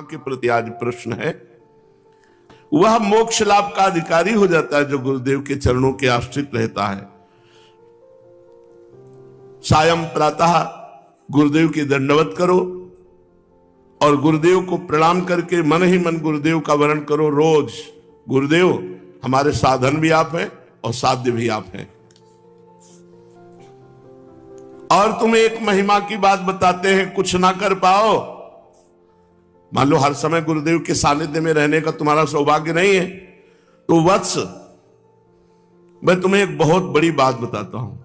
के प्रति आज प्रश्न है। वह मोक्ष लाभ का अधिकारी हो जाता है जो गुरुदेव के चरणों के आश्रित रहता है। सायं प्रातः गुरुदेव की दंडवत करो और गुरुदेव को प्रणाम करके मन ही मन गुरुदेव का वर्ण करो। रोज गुरुदेव हमारे साधन भी आप हैं और साध्य भी आप हैं। और तुम्हें एक महिमा की बात बताते हैं, कुछ ना कर पाओ, मान लो हर समय गुरुदेव के सानिध्य में रहने का तुम्हारा सौभाग्य नहीं है, तो वत्स मैं तुम्हें एक बहुत बड़ी बात बताता हूं।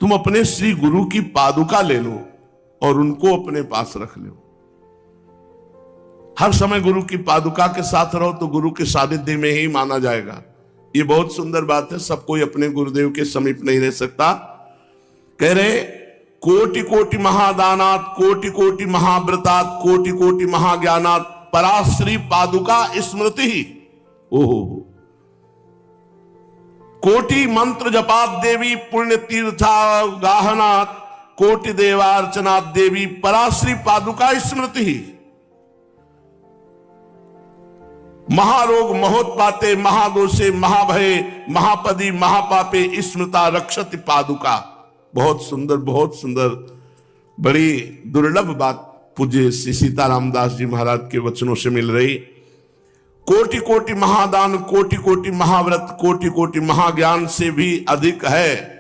तुम अपने श्री गुरु की पादुका ले लो और उनको अपने पास रख लो। हर समय गुरु की पादुका के साथ रहो तो गुरु के सानिध्य में ही माना जाएगा। ये बहुत सुंदर बात है। सब कोई अपने गुरुदेव के समीप नहीं रह सकता। कह रहे कोटि कोटि महादानात, कोटि कोटि महाव्रतात्, कोटि कोटि महाज्ञानात् पराश्री पादुका स्मृति ही। ओहो, कोटि मंत्र जपात देवी पुण्य तीर्था गाहनात्, कोटि देवार्चनात् देवी पराश्री पादुका स्मृति ही। महारोग महोत्पाते महादोषे महाभये महापदी महापापे स्मृता रक्षति पादुका। बहुत सुंदर बड़ी दुर्लभ बात पूज्य श्री सीताराम दास जी महाराज के वचनों से मिल रही। कोटि कोटि महादान, कोटि कोटि महाव्रत, कोटि कोटि महाज्ञान से भी अधिक है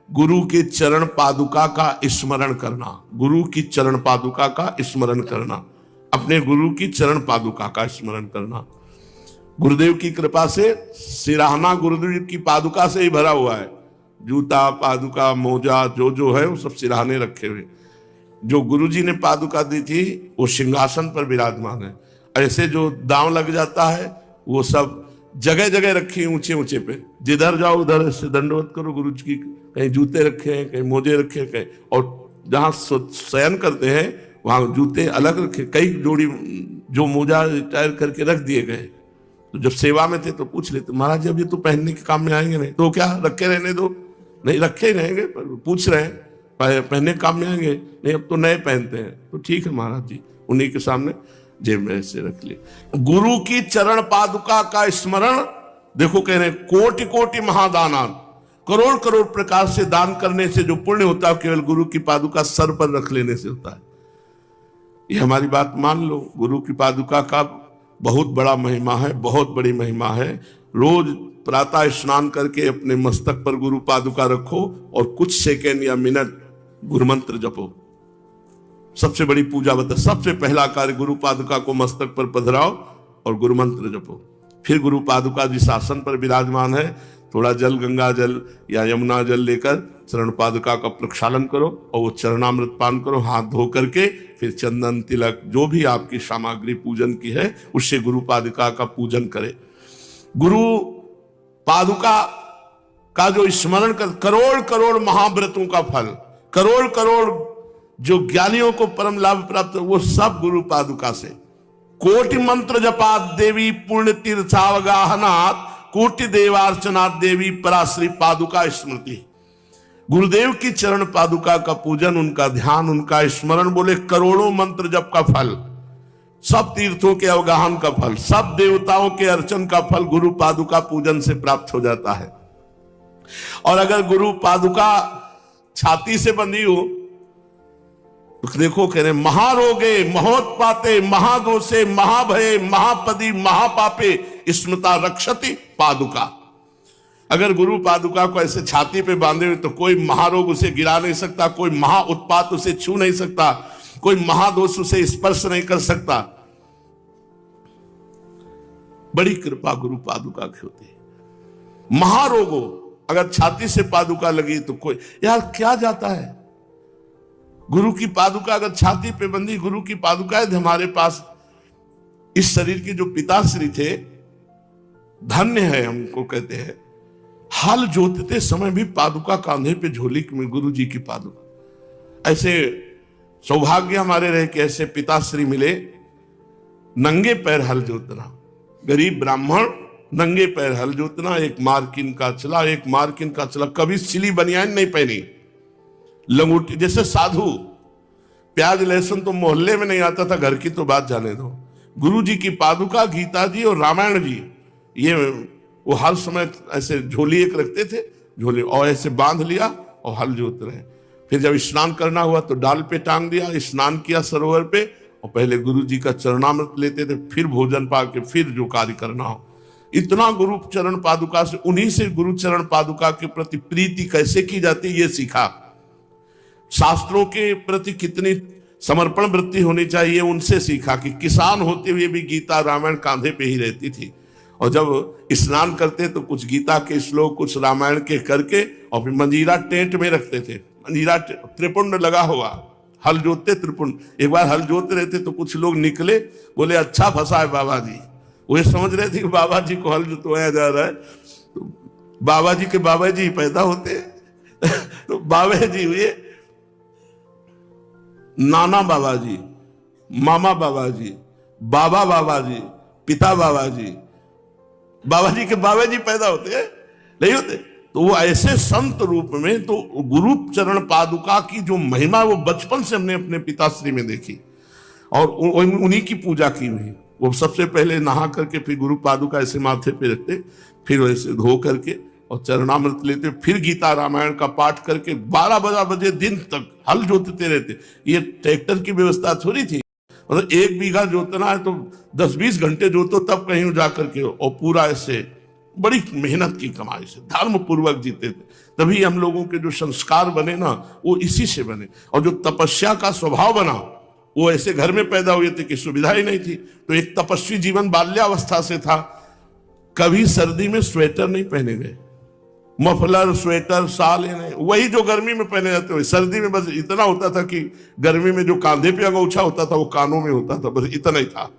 गुरु के चरण पादुका का स्मरण करना। गुरु की चरण पादुका का स्मरण करना, अपने गुरु की चरण पादुका का स्मरण करना। गुरुदेव की कृपा से सिराहना गुरुदेव की पादुका से ही भरा हुआ है। जूता पादुका मोजा जो है वो सब सिराहने रखे हुए। जो गुरुजी ने पादुका दी थी वो सिंहासन पर विराजमान है। ऐसे जो दांव लग जाता है वो सब जगह जगह रखी ऊंचे ऊंचे पे। जिधर जाओ उधर से दंडवत करो गुरु जी की। कहीं जूते रखे हैं, कहीं मोजे रखे हैं, कहीं और जहां शयन करते हैं वहां जूते अलग रखे। कई जोड़ी जो मोजा रिटायर करके रख दिए गए। तो जब सेवा में थे तो पूछ लेते महाराज जी अब ये तो पहनने के काम में आएंगे नहीं, तो क्या रखे रहने दो। नहीं रखे ही रहेंगे, पर पूछ रहे हैं पहनने के काम में आएंगे नहीं, अब तो नए पहनते हैं। तो ठीक है महाराज जी, उन्हीं के सामने जेब में से रख लिए। गुरु की चरण पादुका का स्मरण देखो, कह रहे कोटि कोटि महादानान, करोड़ करोड़ प्रकार से दान करने से जो पुण्य होता है केवल गुरु की पादुका सर पर रख लेने से होता है। ये हमारी बात मान लो। गुरु की पादुका का बहुत बड़ा महिमा है, बहुत बड़ी महिमा है। रोज प्रातः स्नान करके अपने मस्तक पर गुरु पादुका रखो और कुछ सेकंड या मिनट गुरु मंत्र जपो। सबसे बड़ी पूजा बता, सबसे पहला कार्य गुरु पादुका को मस्तक पर पधराओ और गुरु मंत्र जपो। फिर गुरु पादुका जिस आसन पर विराजमान है थोड़ा जल, गंगा जल या यमुना जल लेकर चरण पादुका का प्रक्षालन करो और वो चरणामृत पान करो। हाथ धो करके फिर चंदन तिलक जो भी आपकी सामग्री पूजन की है उससे गुरु पादुका का पूजन करे। गुरु पादुका का जो स्मरण कर, करोड़ करोड़ महाव्रतों का फल, करोड़ करोड़ जो ज्ञानियों को परम लाभ प्राप्त हो वो सब गुरु पादुका से। कोटि मंत्र जपात देवी पुण्य तीर्थावगाहनात्, कोटि देवार्चनात् देवी पराश्री पादुका स्मृति। गुरुदेव की चरण पादुका का पूजन, उनका ध्यान, उनका स्मरण, बोले करोड़ों मंत्र जप का फल, सब तीर्थों के अवगाहन का फल, सब देवताओं के अर्चन का फल गुरु पादुका पूजन से प्राप्त हो जाता है। और अगर गुरु पादुका छाती से बंधी हो तो देखो, कह रहे महारोगे महोत्पाते महादोषे महाभये महापदी महापापे स्मृता रक्षति पादुका। अगर गुरु पादुका को ऐसे छाती पे बांधे हुए तो कोई महारोग उसे गिरा नहीं सकता, कोई महा उत्पात उसे छू नहीं सकता, कोई महादोष उसे स्पर्श नहीं कर सकता। बड़ी कृपा गुरु पादुका की होती है। महारोगो अगर छाती से पादुका लगी तो कोई, यार क्या जाता है। गुरु की पादुका अगर छाती पे बंधी, गुरु की पादुका है हमारे पास। इस शरीर के जो पिताश्री थे, धन्य है हमको कहते हैं, हल जोतते समय भी पादुका कांधे पे झोली में गुरु जी की पादुका। ऐसे सौभाग्य हमारे रहे कि ऐसे पिताश्री मिले। नंगे पैर हल जोतना, गरीब ब्राह्मण नंगे पैर हल जोतना, एक मार्किन का चला, एक मार्किन का चला, कभी सिली बनियान नहीं पहनी, लंगोटी जैसे साधु। प्याज लहसुन तो मोहल्ले में नहीं आता था, घर की तो बात जाने दो। गुरु जी की पादुका, गीता जी और रामायण जी, ये वो हर समय ऐसे झोली एक रखते थे, झोली और ऐसे बांध लिया और हल जोत रहे। फिर जब स्नान करना हुआ तो डाल पे टांग दिया, स्नान किया सरोवर पे, और पहले गुरु जी का चरणामृत लेते थे, फिर भोजन पा के फिर जो कार्य करना हो। इतना गुरु चरण पादुका से, उन्हीं से गुरु चरण पादुका के प्रति प्रीति कैसे की जाती ये सीखा। शास्त्रों के प्रति कितनी समर्पण वृत्ति होनी चाहिए उनसे सीखा कि किसान होते हुए भी गीता रामायण कांधे पे ही रहती थी। और जब स्नान करते तो कुछ गीता के श्लोक कुछ रामायण के करके और फिर मंजीरा टेंट में रखते थे, मंजीरा त्रिपुंड लगा हुआ, हल जोतते त्रिपुंड। एक बार हल जोतते रहते तो कुछ लोग निकले, बोले अच्छा फंसा है बाबा जी। वो समझ रहे थे कि बाबा जी को हल जोतवाया जा रहा है, तो बाबा जी के बाबा जी पैदा होते तो बाबा जी हुए नाना बाबा जी, मामा बाबा जी, बाबा बाबा जी, पिता बाबा जी, बाबा जी के बाबा जी पैदा होते हैं नहीं होते। तो वो ऐसे संत रूप में, तो गुरु चरण पादुका की जो महिमा वो बचपन से हमने अपने पिताश्री में देखी और उन्हीं की पूजा की हुई। वो सबसे पहले नहा करके फिर गुरु पादुका ऐसे माथे पे रखते, फिर वैसे धो करके और चरणामृत लेते, फिर गीता रामायण का पाठ करके 12 बजे दिन तक हल जोतते रहते। ये ट्रैक्टर की व्यवस्था थोड़ी थी, मतलब 1 बीघा जोतना है तो 10-20 घंटे जोतो तब कहीं जा करके, और पूरा ऐसे बड़ी मेहनत की कमाई से धर्म पूर्वक जीते थे। तभी हम लोगों के जो संस्कार बने ना वो इसी से बने, और जो तपस्या का स्वभाव बना वो ऐसे घर में पैदा हुए थे कि सुविधा ही नहीं थी। तो एक तपस्वी जीवन बाल्यावस्था से था, कभी सर्दी में स्वेटर नहीं पहने गए, मफलर स्वेटर साल नहीं, वही जो गर्मी में पहने जाते हुए। सर्दी में बस इतना होता था कि गर्मी में जो कांधे पे अंगोछा होता था वो कानों में होता था, बस इतना ही था।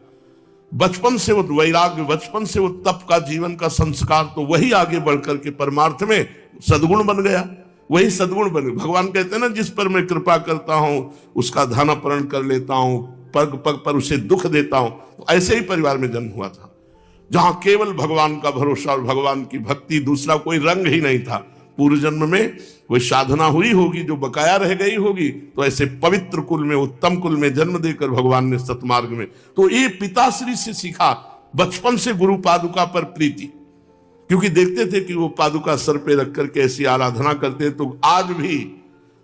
बचपन से वो वैराग्य, बचपन से वो तप का जीवन का संस्कार, तो वही आगे बढ़कर के परमार्थ में सद्गुण बन गया, वही सद्गुण बन गया। भगवान कहते हैं ना, जिस पर मैं कृपा करता हूं उसका धन अपहरण कर लेता हूं, पग पग पर उसे दुख देता हूं। तो ऐसे ही परिवार में जन्म हुआ था, जहां केवल भगवान का भरोसा और भगवान की भक्ति, दूसरा कोई रंग ही नहीं था। पूर्व जन्म में कोई साधना हुई होगी जो बकाया रह गई होगी, तो ऐसे पवित्र कुल में, उत्तम कुल में जन्म देकर भगवान ने सतमार्ग में, तो ये पिताश्री से सीखा बचपन से गुरु पादुका पर प्रीति। क्योंकि देखते थे कि वो पादुका सर पे रख करके ऐसी आराधना करते, तो आज भी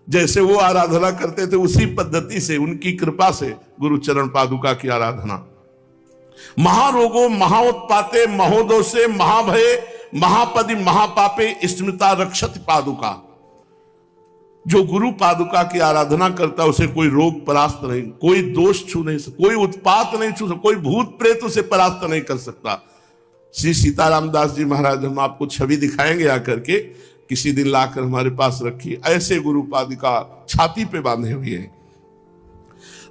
जैसे वो आराधना करते थे उसी पद्धति से, उनकी कृपा से गुरु चरण पादुका की आराधना। महारोगो महाउत्पाते महोदोषे महाभये महापदि महापापे स्मृता रक्षति पादुका। जो गुरु पादुका की आराधना करता उसे कोई रोग परास्त नहीं, कोई दोष छू नहीं सकता, कोई उत्पात नहीं छू सकता, कोई भूत प्रेत उसे परास्त नहीं कर सकता। श्री सीताराम दास जी महाराज, हम आपको छवि दिखाएंगे आकर के, किसी दिन लाकर हमारे पास रखी। ऐसे गुरु पादुका छाती पे बांधे हुए हैं।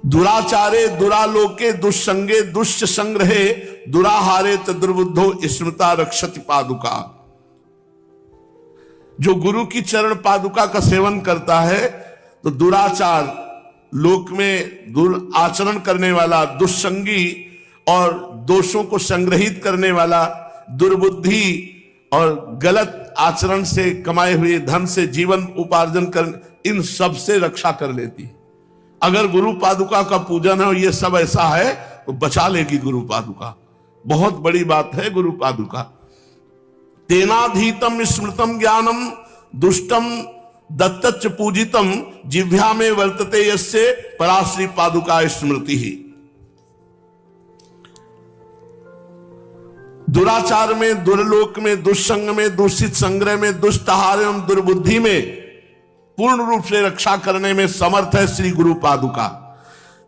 दुराचारे दुरालोके दुष्संगे दुष्ट संग्रहे दुराहारे च दुर्बुद्धो स्मृता रक्षति पादुका। जो गुरु की चरण पादुका का सेवन करता है तो दुराचार, लोक में दुराचरण करने वाला, दुष्संगी और दोषों को संग्रहित करने वाला, दुर्बुद्धि और गलत आचरण से कमाए हुए धन से जीवन उपार्जन कर, इन सब से रक्षा कर लेती। अगर गुरु पादुका का पूजन है और ये सब ऐसा है तो बचा लेगी गुरु पादुका। बहुत बड़ी बात है गुरु पादुका। तेनाधीतम स्मृतम ज्ञानम दुष्टम दत्तच पूजितम जिह्वा में वर्तते यस्य पराश्री पादुका स्मृति ही। दुराचार में, दुर्लोक में, दुष्संग में, दूषित संग्रह में, दुष्ट आहार एवं दुर्बुद्धि में पूर्ण रूप से रक्षा करने में समर्थ है श्री गुरु पादुका।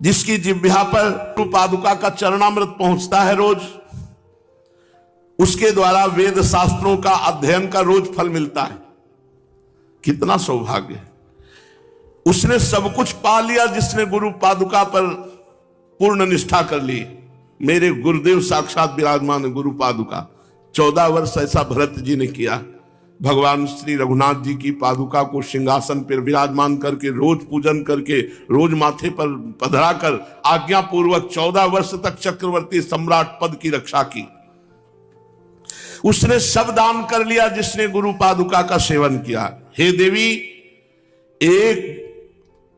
जिसकी जिह्वा पर गुरु पादुका का चरणामृत पहुंचता है रोज, उसके द्वारा वेद शास्त्रों का अध्ययन का रोज फल मिलता है। कितना सौभाग्य है। उसने सब कुछ पा लिया जिसने गुरु पादुका पर पूर्ण निष्ठा कर ली। मेरे गुरुदेव साक्षात विराजमान गुरु पादुका। 14 वर्ष ऐसा भरत जी ने किया। भगवान श्री रघुनाथ जी की पादुका को सिंहासन पर विराजमान करके रोज पूजन करके, रोज माथे पर पधरा कर आज्ञा पूर्वक 14 वर्ष तक चक्रवर्ती सम्राट पद की रक्षा की। उसने सब दान कर लिया जिसने गुरु पादुका का सेवन किया। हे देवी, एक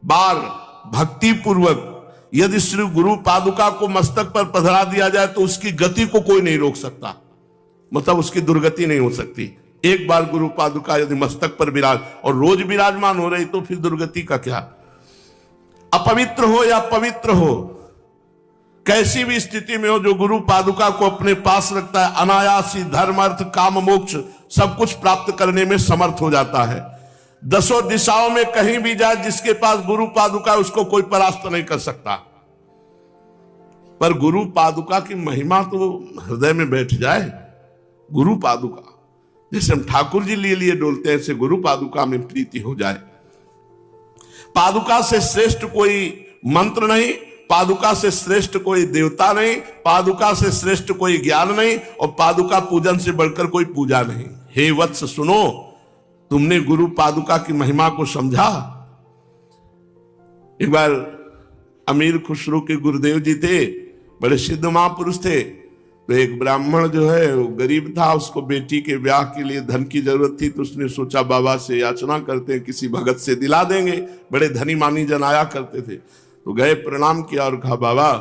बार भक्ति पूर्वक यदि श्री गुरु पादुका को मस्तक पर पधरा दिया जाए तो उसकी गति को कोई नहीं रोक सकता, मतलब उसकी दुर्गति नहीं हो सकती। एक बार गुरु पादुका यदि मस्तक पर विराज और रोज विराजमान हो रही तो फिर दुर्गति का क्या। अपवित्र हो या पवित्र हो, कैसी भी स्थिति में हो, जो गुरु पादुका को अपने पास रखता है अनायास ही धर्म अर्थ काम मोक्ष सब कुछ प्राप्त करने में समर्थ हो जाता है। दसों दिशाओं में कहीं भी जाए, जिसके पास गुरु पादुका है उसको कोई परास्त नहीं कर सकता। पर गुरु पादुका की महिमा तो हृदय में बैठ जाए। गुरु पादुका जैसे हम ठाकुर जी लिए डोलते हैं, ऐसे गुरु पादुका में प्रीति हो जाए। पादुका से श्रेष्ठ कोई मंत्र नहीं, पादुका से श्रेष्ठ कोई देवता नहीं, पादुका से श्रेष्ठ कोई ज्ञान नहीं, और पादुका पूजन से बढ़कर कोई पूजा नहीं। हे वत्स सुनो, तुमने गुरु पादुका की महिमा को समझा। एक बार अमीर खुसरो के गुरुदेव जी थे, बड़े सिद्ध महापुरुष थे। तो एक ब्राह्मण जो है वो गरीब था, उसको बेटी के ब्याह के लिए धन की जरूरत थी। तो उसने सोचा बाबा से याचना करते हैं, किसी भगत से दिला देंगे। बड़े धनी मानी जन आया करते थे। तो गए, प्रणाम किया और कहा बाबा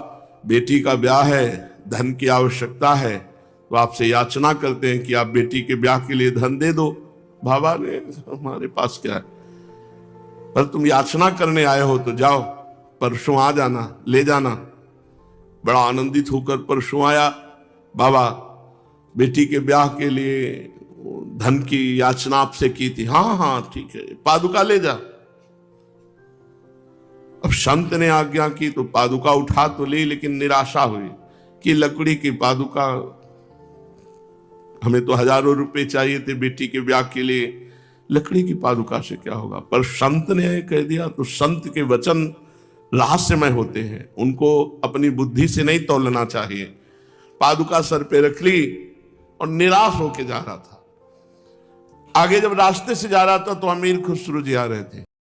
बेटी का ब्याह है, धन की आवश्यकता है, तो आपसे याचना करते हैं कि आप बेटी के ब्याह के लिए धन दे दो। बाबा ने, हमारे पास क्या है, पर तुम याचना करने आए हो तो जाओ, परसों आ जाना, ले जाना। बड़ा आनंदित होकर परसों आया। बाबा बेटी के ब्याह के लिए धन की याचना आपसे की थी। हाँ हाँ ठीक है, पादुका ले जा। अब संत ने आज्ञा की तो पादुका उठा तो ली, लेकिन निराशा हुई कि लकड़ी की पादुका, हमें तो हजारों रुपए चाहिए थे बेटी के ब्याह के लिए, लकड़ी की पादुका से क्या होगा। पर संत ने कह दिया। तो संत के वचन रहस्यमय होते हैं, उनको अपनी बुद्धि से नहीं तौलना चाहिए। पादुका सर पे रख ली और निराश होके जा रहा था। आगे जब रास्ते से जा रहा था तो अमीर खुसरो जी आ रहे थे।